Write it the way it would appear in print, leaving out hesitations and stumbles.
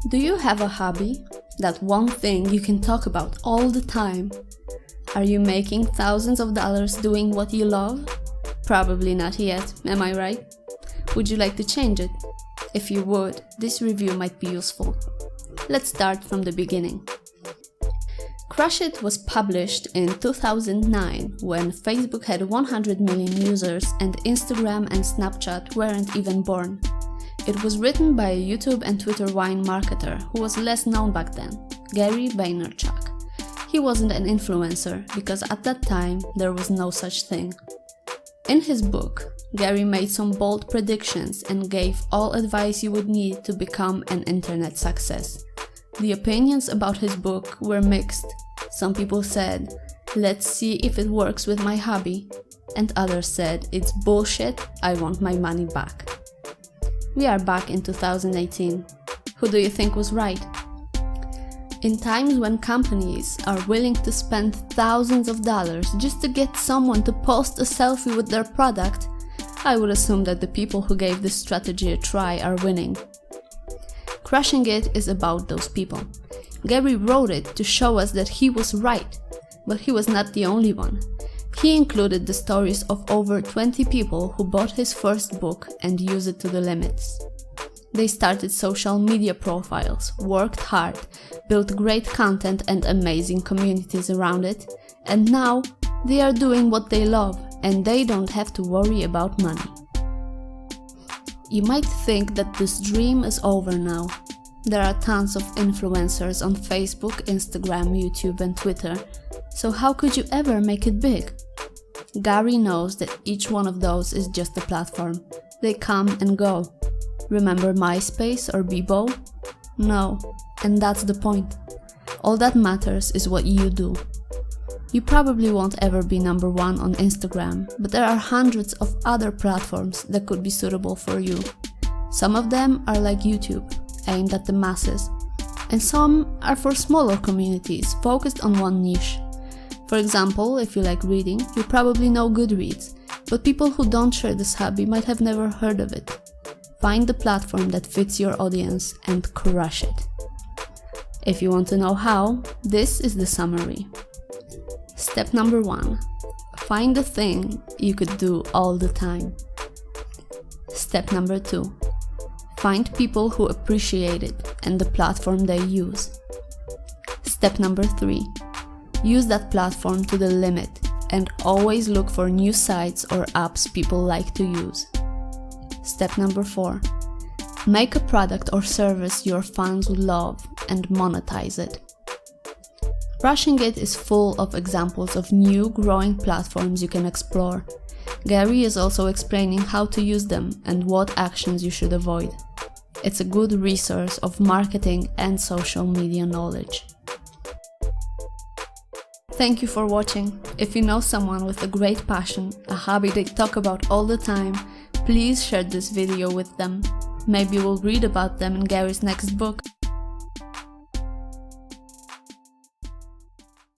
Do you have a hobby? That one thing you can talk about all the time? Are you making thousands of dollars doing what you love? Probably not yet, am I right? Would you like to change it? If you would, this review might be useful. Let's start from the beginning. Crush It was published in 2009 when Facebook had 100 million users and Instagram and Snapchat weren't even born. It was written by a YouTube and Twitter wine marketer who was less known back then, Gary Vaynerchuk. He wasn't an influencer because at that time there was no such thing. In his book, Gary made some bold predictions and gave all advice you would need to become an internet success. The opinions about his book were mixed. Some people said, "Let's see if it works with my hobby," and others said, "It's bullshit, I want my money back." We are back in 2018. Who do you think was right? In times when companies are willing to spend thousands of dollars just to get someone to post a selfie with their product, I would assume that the people who gave this strategy a try are winning. Crushing It is about those people. Gary wrote it to show us that he was right, but he was not the only one. He included the stories of over 20 people who bought his first book and used it to the limits. They started social media profiles, worked hard, built great content and amazing communities around it, and now they are doing what they love and they don't have to worry about money. You might think that this dream is over now. There are tons of influencers on Facebook, Instagram, YouTube and Twitter, so how could you ever make it big? Gary knows that each one of those is just a platform. They come and go. Remember MySpace or Bebo? No, and that's the point. All that matters is what you do. You probably won't ever be number one on Instagram, but there are hundreds of other platforms that could be suitable for you. Some of them are like YouTube, aimed at the masses, and some are for smaller communities focused on one niche. For example, if you like reading, you probably know Goodreads, but people who don't share this hobby might have never heard of it. Find the platform that fits your audience and crush it. If you want to know how, this is the summary. Step number 1. Find the thing you could do all the time. Step number 2. Find people who appreciate it and the platform they use. Step number 3. Use that platform to the limit and always look for new sites or apps people like to use. Step number 4. Make a product or service your fans will love and monetize it. Crushing It is full of examples of new growing platforms you can explore. Gary is also explaining how to use them and what actions you should avoid. It's a good resource of marketing and social media knowledge. Thank you for watching. If you know someone with a great passion, a hobby they talk about all the time, please share this video with them. Maybe we'll read about them in Gary's next book.